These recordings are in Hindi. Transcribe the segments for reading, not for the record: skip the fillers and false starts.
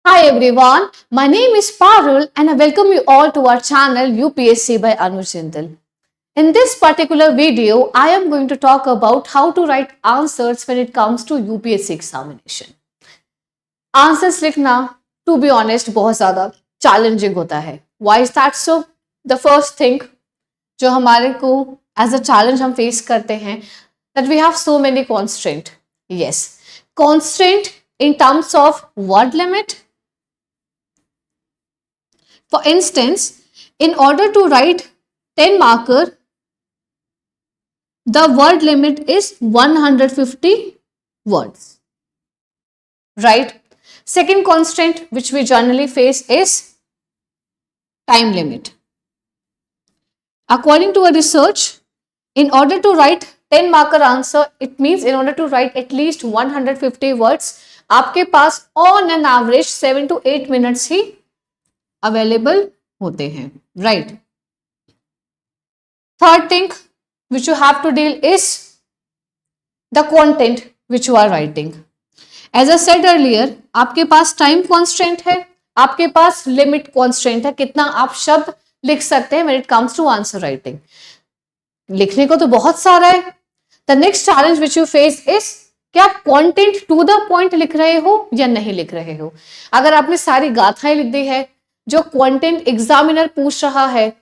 Hi everyone, my name is Parul and I welcome you all to our channel UPSC by Anuj Jindal. In this particular video, I am going to talk about how to write answers when it comes to UPSC examination. Answers लिखना, to be honest, बहुत ज़्यादा challenging होता है. Why is that so? The first thing जो हमारे को as a challenge हम face करते हैं that we have so many constraint. Yes, constraint in terms of word limit. For instance, in order to write 10 marker, the word limit is 150 words. Right? Second constraint which we generally face is time limit. According to a research, in order to write 10 marker answer, it means in order to write at least 150 words, आपके पास on an average 7 to 8 minutes ही अवेलेबल होते हैं. Right. Third thing which you have to deal is the content which you are writing. As I said earlier, आपके पास टाइम कॉन्स्ट्रेंट है, आपके पास लिमिट कॉन्स्ट्रेंट है, कितना आप शब्द लिख सकते हैं when it comes to answer writing. लिखने को तो बहुत सारा है. The next challenge which you face is क्या आप कंटेंट टू द पॉइंट लिख रहे हो या नहीं लिख रहे हो. अगर आपने सारी गाथाएं लिख दी है, जो कंटेंट एग्जामिनर पूछ रहा है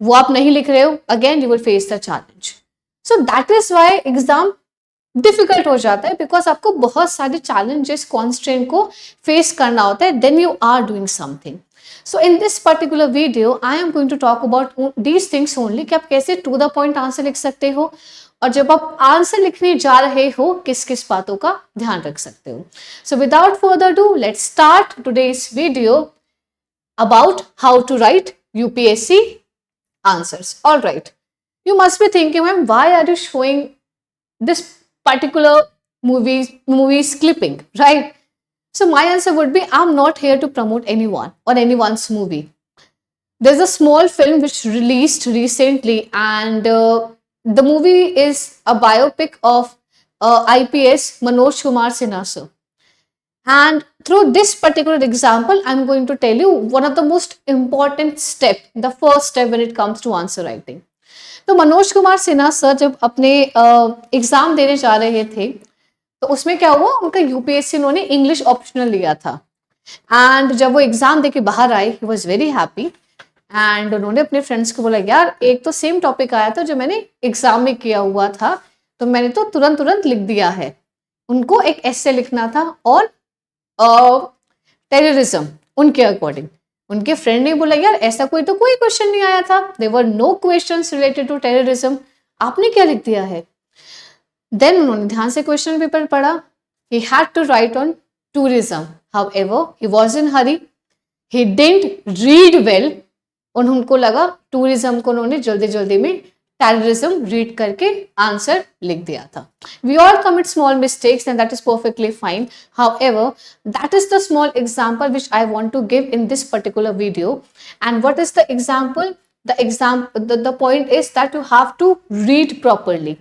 वो आप नहीं लिख रहे हो, again you will face the challenge. So that is why exam difficult हो जाता है, बिकॉज आपको बहुत सारे चैलेंजेस कॉन्स्ट्रेंट को फेस करना होता है, then you are doing something. So in this particular video I am going to talk about these things only कि आप कैसे टू द पॉइंट आंसर लिख सकते हो, और जब आप आंसर लिखने जा रहे हो किस किस बातों का ध्यान रख सकते हो. So without further do let's start today's video about how to write UPSC answers. All right. You must be thinking, ma'am, why are you showing this particular movies clipping, right? So my answer would be, I'm not here to promote anyone or anyone's movie. There's a small film which released recently, and the movie is a biopic of IPS Manoj Kumar Sinha sir. And through this particular example, I'm going to tell you one of the most important step, the first step when it comes to answer writing. तो मनोज कुमार सिन्हा सर जब अपने एग्जाम देने जा रहे थे, तो उसमें क्या हुआ, उनका यूपीएससी उन्होंने इंग्लिश ऑप्शनल लिया था. एंड जब वो एग्जाम देके बाहर आए, he was very happy. And उन्होंने अपने फ्रेंड्स को बोला, यार एक तो सेम टॉपिक आया था जो मैंने एग्जाम में किया हुआ था, तो मैंने तो तुरंत लिख दिया है. उनको एक एस्से लिखना था और टेररिज्म उनके अकॉर्डिंग. उनके फ्रेंड ने बोला, यार ऐसा कोई क्वेश्चन नहीं आया था, there were no questions related to terrorism, आपने क्या लिख दिया है. देन उन्होंने ध्यान से क्वेश्चन पेपर पढ़ा. He had to write on tourism, however he was in hurry, he didn't read well. उनको लगा टूरिज्म को उन्होंने जल्दी में टेररिज्म रीड करके आंसर लिख दिया था. We all commit small mistakes and that is perfectly fine. However, that is the small example which I want to give in this particular video. And what is the example? The point is that you have to read properly.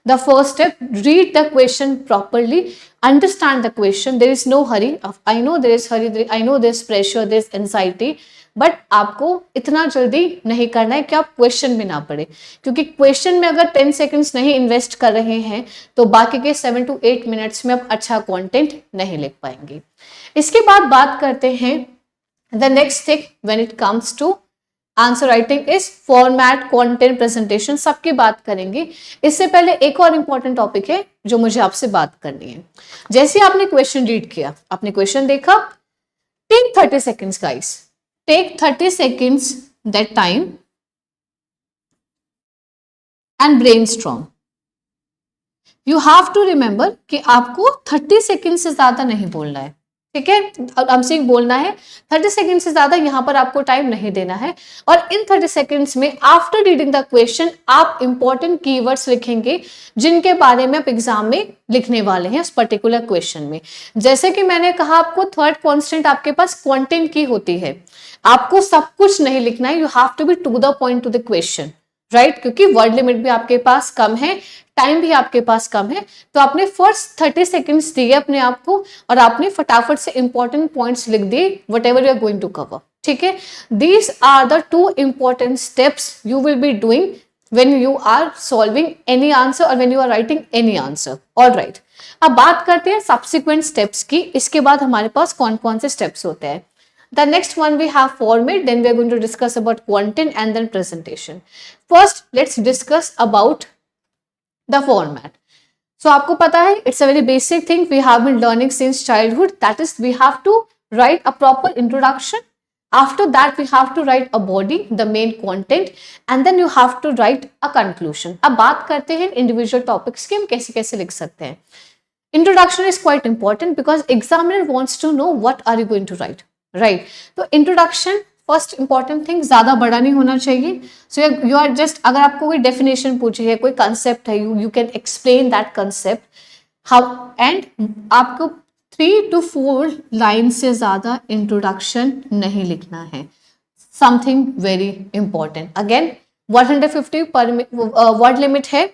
The first step, read the question properly, understand the question. There is no hurry. I know there is hurry, I know there is pressure, there is anxiety. But आपको इतना जल्दी नहीं करना है कि आप क्वेश्चन में ना पढ़े, क्योंकि क्वेश्चन में अगर 10 सेकंड्स नहीं इन्वेस्ट कर रहे हैं तो बाकी के 7 to 8 मिनट्स में आप अच्छा कंटेंट नहीं लिख पाएंगे. इसके बाद बात करते हैं the next thing when it comes to answer writing is format, content, presentation, सबकी बात करेंगे. इससे पहले एक और इंपॉर्टेंट टॉपिक है जो मुझे आपसे बात करनी है. जैसे आपने क्वेश्चन रीड किया, आपने क्वेश्चन देखा, take 30 seconds guys. Take 30 seconds that time and brainstorm. You have to remember कि आपको 30 सेकेंड से ज्यादा नहीं बोलना है, ठीक है. I'm saying बोलना है, 30 सेकेंड से ज्यादा यहाँ पर आपको टाइम नहीं देना है. और इन 30 सेकेंड्स में आफ्टर रीडिंग द क्वेश्चन आप इंपॉर्टेंट कीवर्ड्स लिखेंगे जिनके बारे में आप एग्जाम में लिखने वाले हैं उस पर्टिकुलर क्वेश्चन में. जैसे कि मैंने कहा, आपको थर्ड कॉन्स्टेंट आपके पास कंटेंट की होती है. आपको सब कुछ नहीं लिखना है, you have to be to the point to the question. Right, क्योंकि वर्ड लिमिट भी आपके पास कम है, टाइम भी आपके पास कम है, तो आपने फर्स्ट 30 सेकेंड्स दिए अपने आप को और आपने फटाफट से इंपॉर्टेंट पॉइंट्स लिख दिए whatever you are going to cover, ठीक है। These are the 2 important steps you will be doing when you are solving any answer or when you are writing any answer. All right, अब बात करते हैं subsequent steps की, इसके बाद हमारे पास कौन कौन से steps होते हैं। The next one we have format, then we are going to discuss about content and then presentation. First, let's discuss about the format. So आपको पता है, it's a very basic thing we have been learning since childhood. That is, we have to write a proper introduction. After that, we have to write a body, the main content, and then you have to write a conclusion. अब बात करते हैं individual topics की, हम कैसे कैसे लिख सकते हैं। Introduction is quite important because examiner wants to know what are you going to write. Right, तो इंट्रोडक्शन फर्स्ट इंपॉर्टेंट थिंग, ज्यादा बड़ा नहीं होना चाहिए। सो यू आर जस्ट, अगर आपको कोई डेफिनेशन पूछी है, कोई कंसेप्ट है, you can explain that concept how, and आपको 3 to 4 लाइन से ज्यादा इंट्रोडक्शन नहीं लिखना है। समथिंग वेरी इंपॉर्टेंट, अगेन 150 पर वर्ड लिमिट है,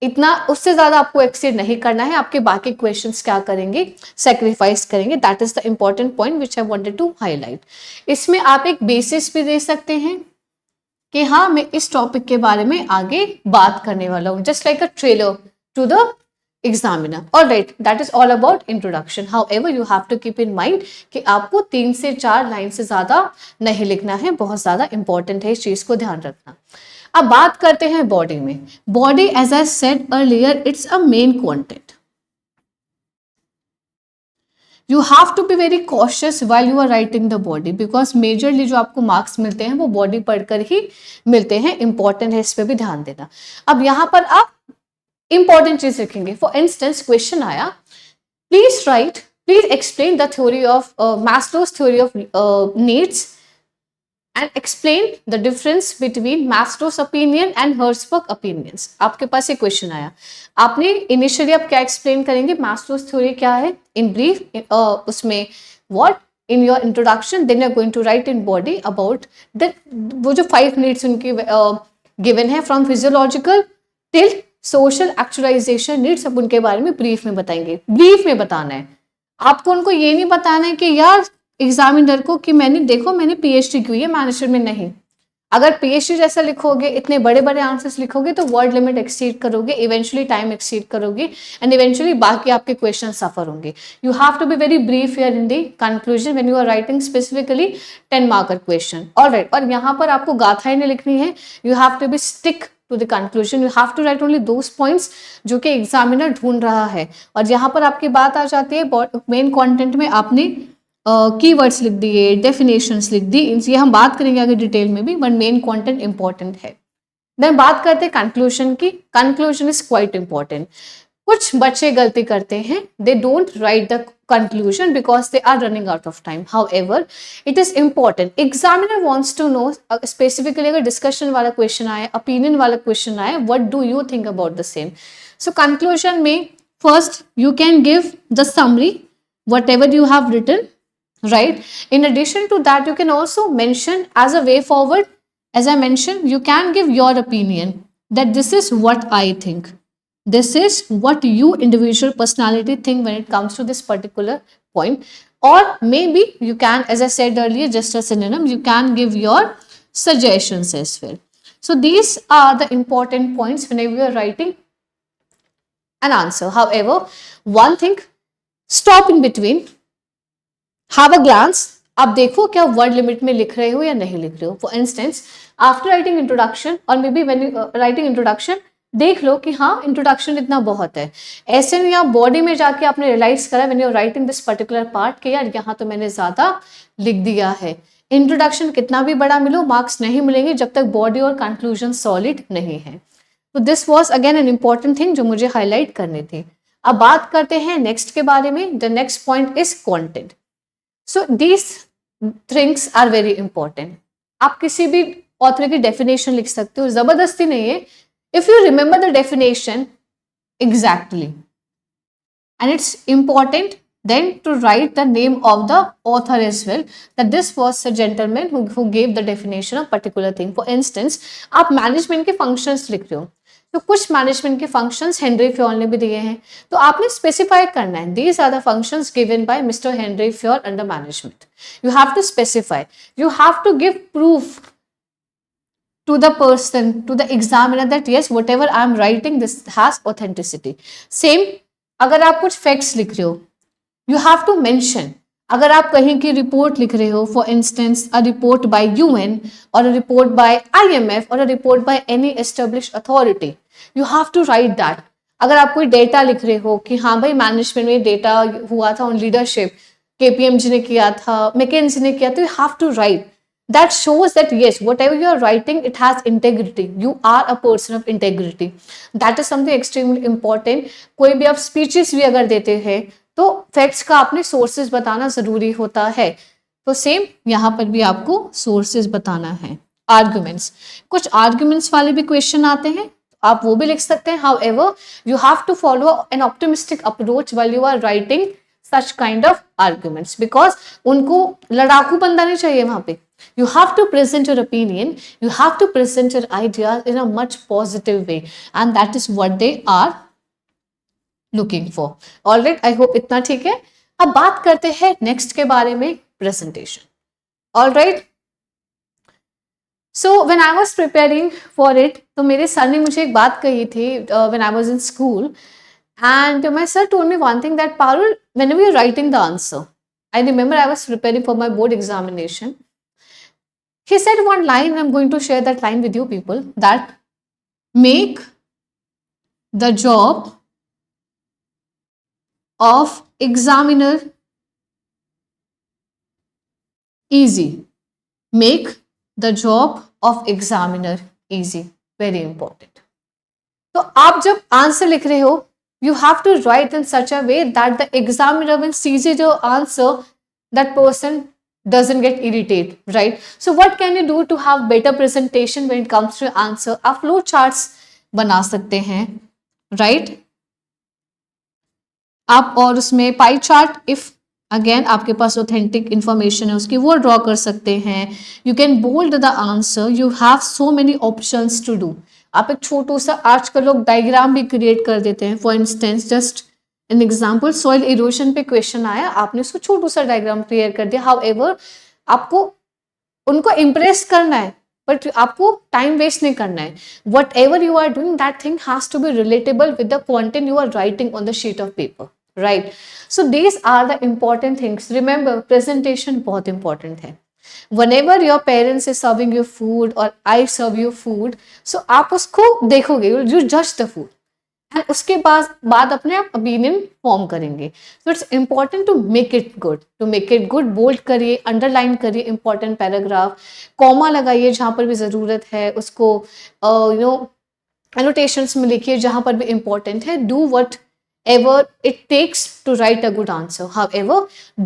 इतना, उससे ज्यादा आपको एक्सीड नहीं करना है। आपके बाकी क्वेश्चंस क्या करेंगे, सेक्रीफाइस करेंगे। That is the important point which I wanted to highlight. इसमें आप एक बेसिस भी दे सकते हैं कि हाँ, मैं इस टॉपिक के बारे में आगे बात करने वाला हूँ, just like a trailer to the examiner. Alright, that is all about introduction. However you have to keep in mind कि आपको 3 से 4 लाइन से ज्यादा नहीं लिखना है, बहुत ज्यादा इंपॉर्टेंट है, इस चीज को ध्यान रखना। अब बात करते हैं बॉडी में। Body, as I said earlier, it's a main content. You have to be very cautious while you are writing the body, because majorly जो आपको मार्क्स मिलते हैं वो बॉडी पढ़कर ही मिलते हैं। इंपॉर्टेंट है, इस पर भी ध्यान देना। अब यहां पर आप इंपॉर्टेंट चीज लिखेंगे। फॉर इंस्टेंस, क्वेश्चन आया, please explain the theory of Maslow's theory of needs and explain the difference between Maslow's opinion and Herzberg opinions. आपके पास ये क्वेश्चन आया, आपने इनिशियली आप क्या एक्सप्लेन करेंगे, Maslow's थ्योरी क्या है इन ब्रीफ, उसमें what in your introduction, then you are going to write in body about the वो जो 5 needs उनकी given है from physiological till social actualization needs, अब उनके बारे में ब्रीफ में बताएंगे। ब्रीफ में बताना है आपको, उनको ये नहीं बताना है कि यार एग्जामिनर को कि मैंने पीएचडी की है मैनेजमेंट में, नहीं। अगर पीएचडी जैसा लिखोगे, इतने बड़े बड़े आंसर्स लिखोगे तो वर्ड लिमिट एक्सीड करोगे, इवेंचुअली टाइम एक्सीड करोगे, एंड इवेंचुअली बाकी आपके क्वेश्चन सफर होंगे। You have to be very brief here in the conclusion when you are writing specifically 10 marker question. Alright, और यहाँ पर आपको गाथाएं नहीं लिखनी है, you have to be stick to the conclusion, you have to write only those points जो कि एग्जामिनर ढूंढ रहा है। और यहाँ पर आपकी बात आ जाती है मेन कॉन्टेंट में, आपने कीवर्ड्स लिख दिए, डेफिनेशंस लिख दी, ये हम बात करेंगे आगे डिटेल में भी, बट मेन कंटेंट इंपॉर्टेंट है। देन बात करते हैं कंक्लूजन की। Conclusion is quite important. कुछ बच्चे गलती करते हैं, they don't write the conclusion because they are running out of time. However it is important, examiner wants to know, specifically अगर डिस्कशन वाला क्वेश्चन आए, ओपिनियन वाला क्वेश्चन आए, what do you think about the same. So conclusion में first you can give the summary what ever you have written, right? In addition to that, you can also mention as a way forward, as I mentioned, you can give your opinion that this is what I think, this is what you individual personality think when it comes to this particular point, or maybe you can, as I said earlier, just a synonym, you can give your suggestions as well. So these are the important points whenever you are writing an answer. However, one thing, stop in between, have a glance, आप देखो क्या वर्ड लिमिट में लिख रहे हो या नहीं लिख रहे हो। For instance, after writing introduction और maybe when you writing introduction, देख लो कि हाँ इंट्रोडक्शन इतना बहुत है, ऐसे नहीं आप बॉडी में जाके आपने रियलाइज करा when you writing this particular part कि यार यहाँ तो मैंने ज्यादा लिख दिया है। इंट्रोडक्शन कितना भी बड़ा मिलो, मार्क्स नहीं मिलेंगे जब तक बॉडी और कंक्लूजन सॉलिड नहीं है। तो this was again an important thing जो मुझे हाईलाइट करनी थी। अब बात करते हैं नेक्स्ट के बारे में। The next point is content. So these things are very important. आप किसी भी ऑथर की डेफिनेशन लिख सकते हो, जबरदस्ती नहीं है। If you remember the definition exactly, and it's important then to write the name of the author as well, that this was a gentleman who gave the definition of particular thing. For instance, आप management के functions लिख रहे हो, तो कुछ मैनेजमेंट के फंक्शंस हेनरी फ्योल ने भी दिए हैं, तो आपने स्पेसिफाई करना है these are the functions given by mister Henri Fayol under management. You have to specify, you have to give proof to the person, to the examiner that yes, whatever I am writing, this has authenticity. Same, अगर आप कुछ facts लिख रहे हो, you have to mention. अगर आप कहीं की रिपोर्ट लिख रहे हो, for instance, a report by UN or a report by IMF or a report by any established authority, you have to write that. अगर आप कोई डेटा लिख रहे हो कि हाँ भाई मैनेजमेंट में डेटा हुआ था ऑन लीडरशिप, KPMG ने किया था, McKinsey ने किया, तो you have to write. That shows that yes, whatever you are writing, it has integrity. You are a person of integrity. That is something extremely important. कोई भी आप speeches भी अगर देते हैं तो facts का आपने sources बताना जरूरी होता है. तो सेम यहाँ पर भी आपको sources बताना है. Arguments, कुछ arguments वाले भी question आते हैं, आप वो भी लिख सकते हैं. However, you have to follow an optimistic approach while you are writing such kind of arguments, because उनको लड़ाकू बंदा नहीं चाहिए वहां पे. You have to present your opinion, you have to present your ideas in a much positive way, and that is what they are looking for. All right, I hope इतना ठीक है. अब बात करते हैं next के बारे में, presentation. All right. So when I was preparing for it, तो मेरे सर ने मुझे एक बात कही थी when I was in school, and my sir told me one thing, that Parul, whenever you're writing the answer, I remember I was preparing for my board examination. He said one line, and I'm going to share that line with you people, that make the job of examiner easy. Make the job of examiner easy. Very important. तो आप जब आंसर लिख रहे हो, you have to write in such a way that the examiner, when sees your answer, that person doesn't get irritated, right? So what can you do to have better presentation when it comes to answer? आप flow charts बना सकते हैं, right? आप और उसमें पाई चार्ट, इफ अगेन आपके पास ऑथेंटिक इंफॉर्मेशन है उसकी, वो ड्रॉ कर सकते हैं. You can bold the answer, you have so many options to do. आप एक छोटू सा, आजकल लोग डायग्राम भी क्रिएट कर देते हैं. For instance, just an example, soil erosion पे क्वेश्चन आया, आपने उसको छोटू सा डायग्राम क्रिएट कर दिया. हाउएवर, आपको उनको इम्प्रेस करना है, बट आपको टाइम वेस्ट नहीं करना है. Whatever you are doing, that thing has to be relatable with the content you are writing on the sheet of paper, right? So these are the important things. Remember, presentation बहुत इंपॉर्टेंट है. Whenever your parents is serving you food or I serve you food, so आप उसको देखोगे, you judge the food, and उसके बाद अपने आप opinion form करेंगे. So it's important to make it good. To make it good, bold करिए, underline करिए important paragraph, comma लगाइए जहाँ पर भी ज़रूरत है, उसको annotations में लिखिए जहाँ पर भी important है. Do whatever it takes to write a good answer. However,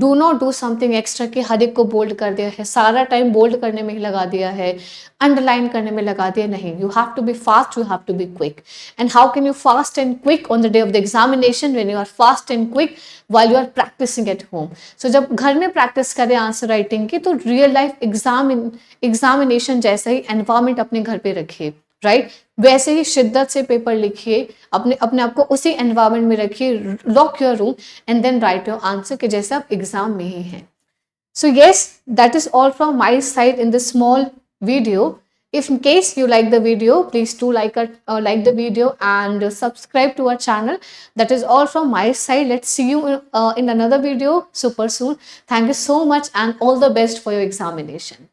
do not do something extra कि हर एक को बोल्ड कर दिया है, सारा टाइम बोल्ड करने में ही लगा दिया है, अंडरलाइन करने में लगा दिया. नहीं, you have to be fast, you have to be quick. And how can you fast and quick on the day of the examination? When you are fast and quick while you are practicing at home. So जब घर में प्रैक्टिस करें आंसर राइटिंग की, तो रियल लाइफ एग्जामिनेशन जैसा ही एनवायरमेंट अपने घर पे रखिए, राइट? वैसे ही शिद्दत से पेपर लिखिए, अपने आप को उसी एनवायरमेंट में रखिए, lock your room and then write your answer के जैसे आप एग्जाम में ही हैं. So yes, that is all from my side in this small video. If in case you like the video, please do like the video and subscribe to our channel. That is all from my side. Let's see you in another video super soon. Thank you so much and all the best for your examination.